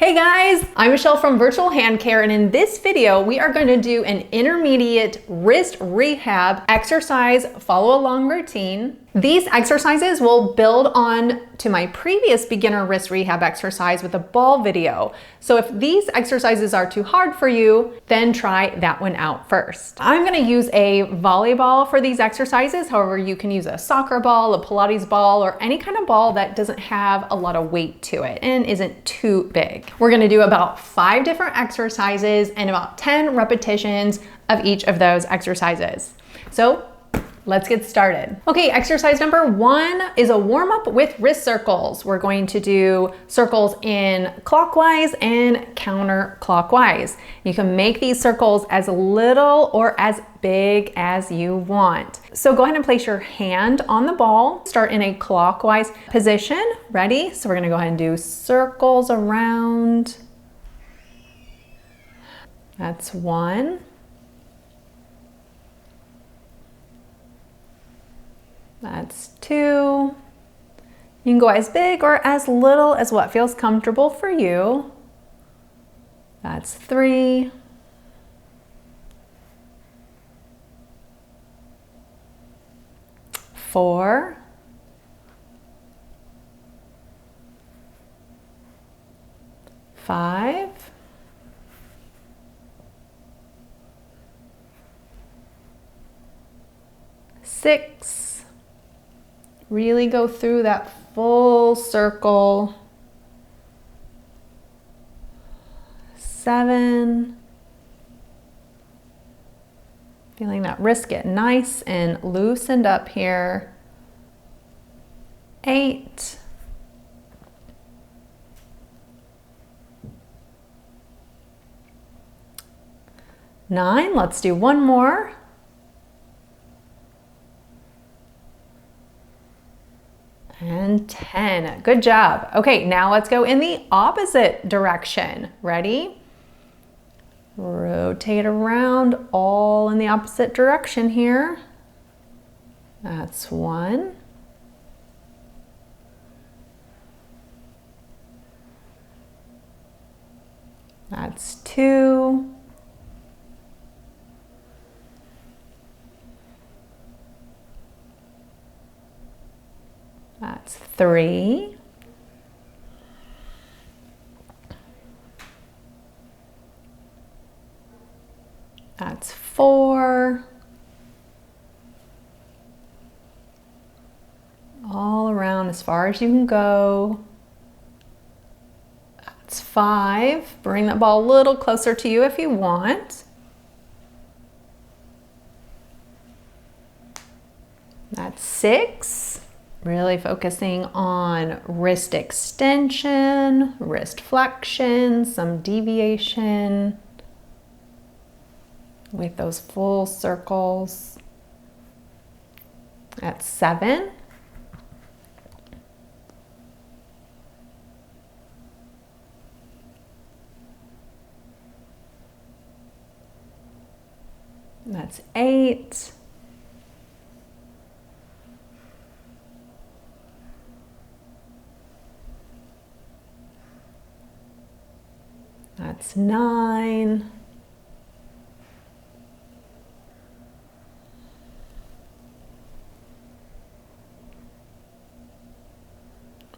Hey guys, I'm Michelle from Virtual Hand Care, and in this video, we are going to do an intermediate wrist rehab exercise follow along routine. These exercises will build on to my previous beginner wrist rehab exercise with a ball video. So if these exercises are too hard for you, then try that one out first. I'm going to use a volleyball for these exercises. However, you can use a soccer ball, a Pilates ball, or any kind of ball that doesn't have a lot of weight to it and isn't too big. We're going to do about 5 different exercises and about 10 repetitions of each of those exercises. So let's get started. Okay, exercise number 1 is a warm up with wrist circles. We're going to do circles in clockwise and counterclockwise. You can make these circles as little or as big as you want. So go ahead and place your hand on the ball. Start in a clockwise position. Ready? So we're gonna go ahead and do circles around. That's 1. That's 2. You can go as big or as little as what feels comfortable for you. That's 3. 4. 5. 6. Really go through that full circle. 7. Feeling that wrist get nice and loosened up here. 8. 9. Let's do one more. And 10. Good job. Okay, now let's go in the opposite direction. Ready? Rotate around all in the opposite direction here. That's 1. That's 2. That's 3. That's 4. All around as far as you can go. That's 5. Bring that ball a little closer to you if you want. That's 6. Really focusing on wrist extension, wrist flexion, some deviation with those full circles. That's 7. That's 8. That's 9.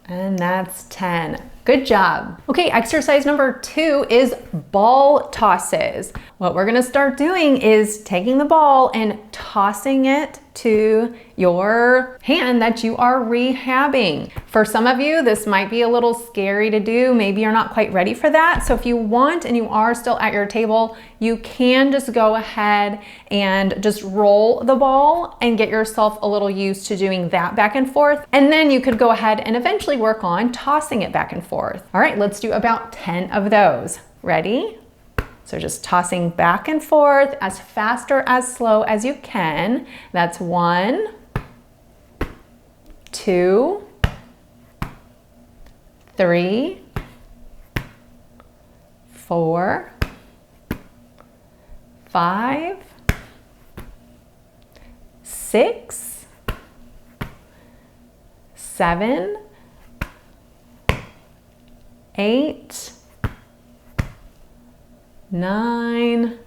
And that's 10. Good job. Okay, exercise number 2 is ball tosses. What we're gonna start doing is taking the ball and tossing it to your hand that you are rehabbing. For some of you, this might be a little scary to do. Maybe you're not quite ready for that. So if you want and you are still at your table, you can just go ahead and just roll the ball and get yourself a little used to doing that back and forth. And then you could go ahead and eventually work on tossing it back and forth. All right, let's do about 10 of those. Ready? So just tossing back and forth as fast or as slow as you can. That's 1, 2, 3, 4, 5, 6, 7, 8, 9,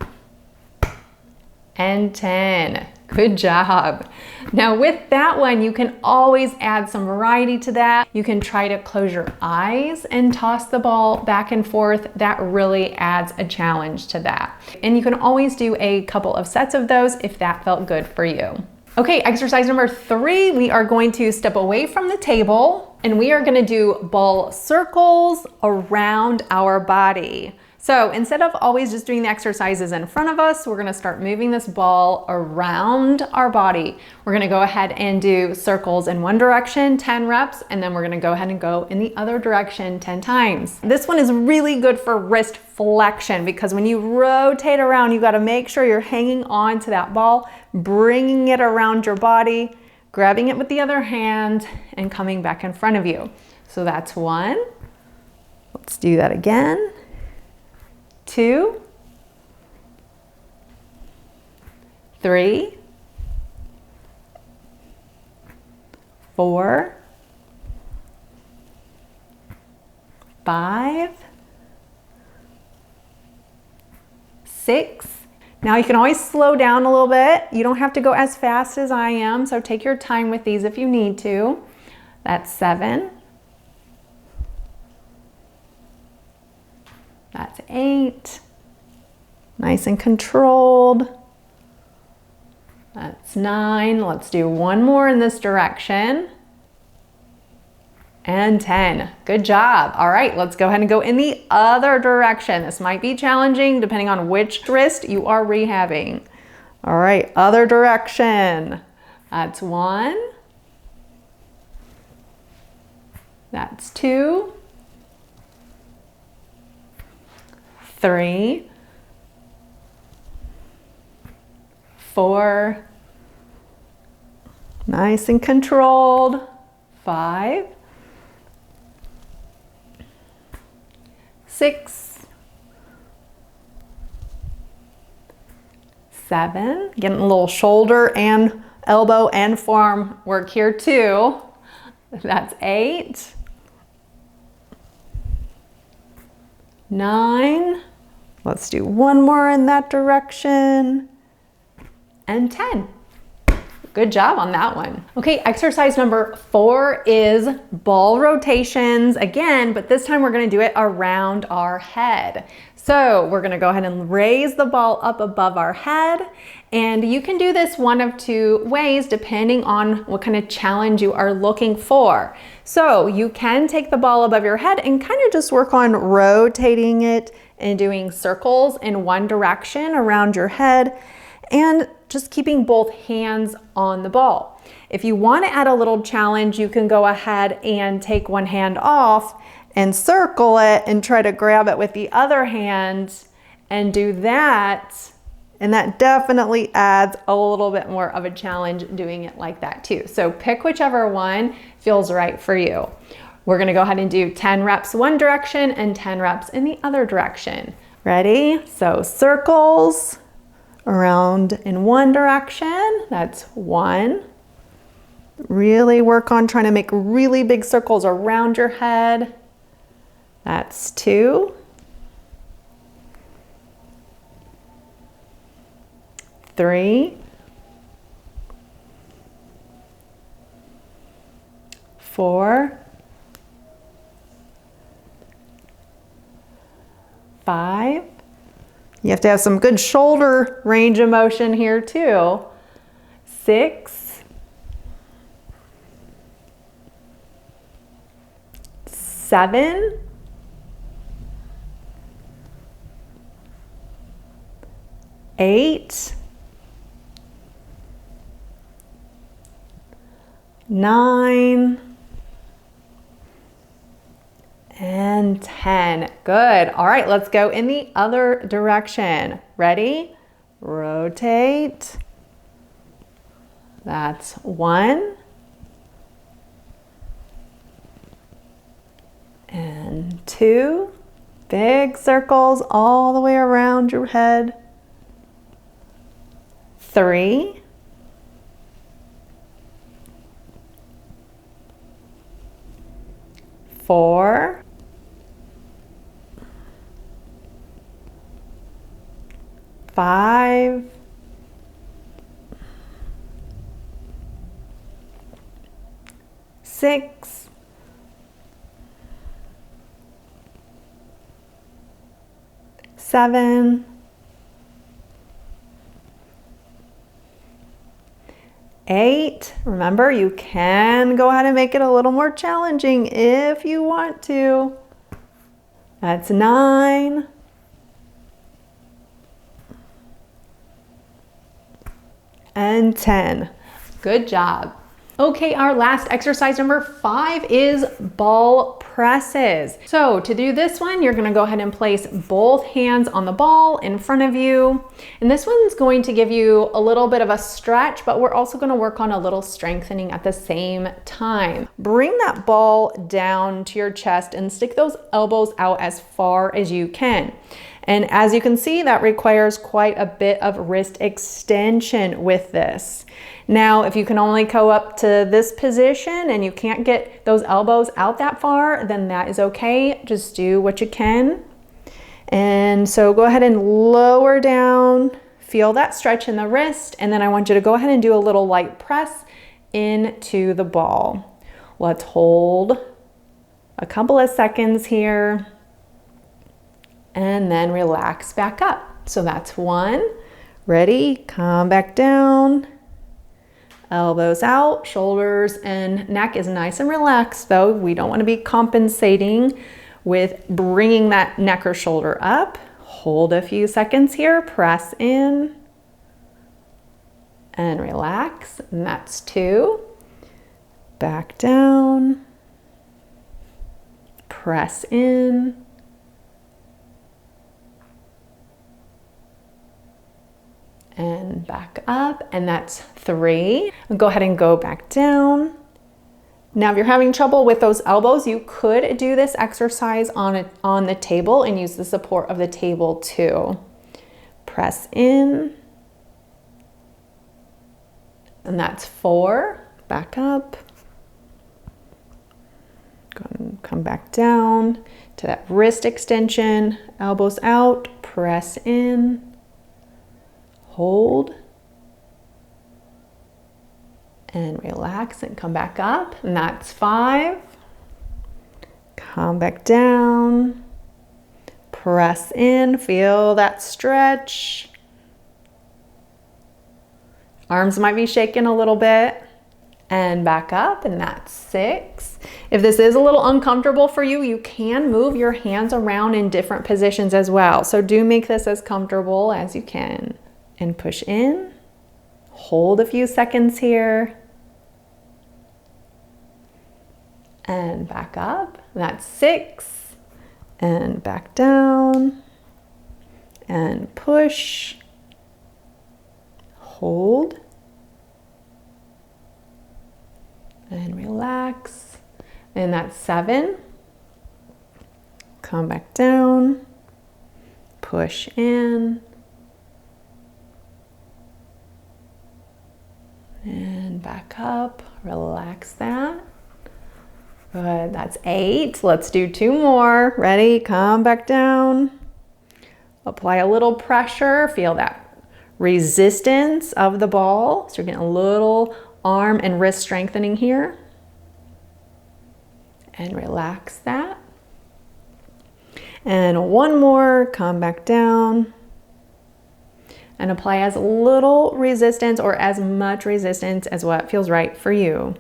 and 10. Good job. Now with that one, you can always add some variety to that. You can try to close your eyes and toss the ball back and forth. That really adds a challenge to that. And you can always do a couple of sets of those if that felt good for you. Okay, exercise number 3, we are going to step away from the table and we are gonna do ball circles around our body. So instead of always just doing the exercises in front of us, we're gonna start moving this ball around our body. We're gonna go ahead and do circles in one direction, 10 reps, and then we're gonna go ahead and go in the other direction 10 times. This one is really good for wrist flexion because when you rotate around, you gotta make sure you're hanging on to that ball, bringing it around your body, grabbing it with the other hand, and coming back in front of you. So that's 1. Let's do that again. 2, 3, 4, 5, 6. Now you can always slow down a little bit. You don't have to go as fast as I am, so take your time with these if you need to. That's 7. That's 8. Nice and controlled. That's 9. Let's do one more in this direction. And 10. Good job. All right, let's go ahead and go in the other direction. This might be challenging depending on which wrist you are rehabbing. All right, other direction. That's 1. That's 2. 3, 4, nice and controlled, 5, 6, 7, getting a little shoulder and elbow and forearm work here too. That's 8, 9, let's do one more in that direction, and 10. Good job on that one. Okay, exercise number 4 is ball rotations again, but this time we're gonna do it around our head. So we're gonna go ahead and raise the ball up above our head, and you can do this one of 2 ways depending on what kind of challenge you are looking for. So you can take the ball above your head and kind of just work on rotating it and doing circles in one direction around your head and just keeping both hands on the ball. If you want to add a little challenge, you can go ahead and take one hand off and circle it and try to grab it with the other hand and do that. And that definitely adds a little bit more of a challenge doing it like that too. So pick whichever one feels right for you. We're gonna go ahead and do 10 reps one direction and 10 reps in the other direction. Ready? So circles around in one direction, that's 1. Really work on trying to make really big circles around your head. That's 2. 3, 4, 5. You have to have some good shoulder range of motion here too. 6, 7, 8, 9, and 10. Good. All right, let's go in the other direction. Ready? Rotate. That's 1. And 2. Big circles all the way around your head. 3. 4. 5, 6, 7, 8. Remember, you can go ahead and make it a little more challenging if you want to. That's 9. And 10. Good job. Okay, our last exercise, number 5, is ball presses. So to do this one, you're gonna go ahead and place both hands on the ball in front of you. And this one's going to give you a little bit of a stretch, but we're also gonna work on a little strengthening at the same time. Bring that ball down to your chest and stick those elbows out as far as you can. And as you can see, that requires quite a bit of wrist extension with this. Now, if you can only go up to this position and you can't get those elbows out that far, then that is okay. Just do what you can. And so go ahead and lower down, feel that stretch in the wrist, and then I want you to go ahead and do a little light press into the ball. Let's hold a couple of seconds here. And then relax back up. So that's 1. Ready? Come back down. Elbows out, shoulders and neck is nice and relaxed though. We don't want to be compensating with bringing that neck or shoulder up. Hold a few seconds here, press in and relax. And that's 2. Back down, press in. And back up, and that's 3. Go ahead and go back down. Now, if you're having trouble with those elbows, you could do this exercise on the table and use the support of the table too. Press in, and that's 4. Back up. Go and come back down to that wrist extension, elbows out, press in. Hold and relax and come back up, and that's 5. Come back down, press in, feel that stretch. Arms might be shaking a little bit, and back up, and that's 6. If this is a little uncomfortable for you, you can move your hands around in different positions as well. So do make this as comfortable as you can. And push in, hold a few seconds here, and back up. That's 6, and back down, and push, hold, and relax. And that's 7. Come back down, push in, and back up, relax that. Good, that's 8. Let's do 2 more. Ready? Come back down. Apply a little pressure, feel that resistance of the ball. So you're getting a little arm and wrist strengthening here. And relax that. And 1 more, come back down. And apply as little resistance or as much resistance as what feels right for you.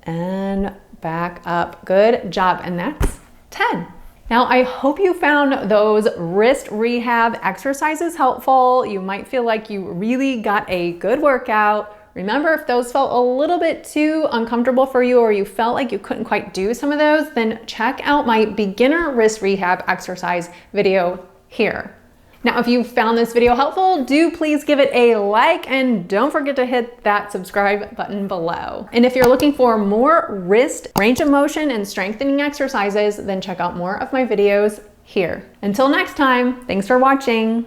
And back up. Good job. And that's 10. Now, I hope you found those wrist rehab exercises helpful. You might feel like you really got a good workout. Remember, if those felt a little bit too uncomfortable for you or you felt like you couldn't quite do some of those, then check out my beginner wrist rehab exercise video here. Now, if you found this video helpful, do please give it a like and don't forget to hit that subscribe button below. And if you're looking for more wrist range of motion and strengthening exercises, then check out more of my videos here. Until next time, thanks for watching.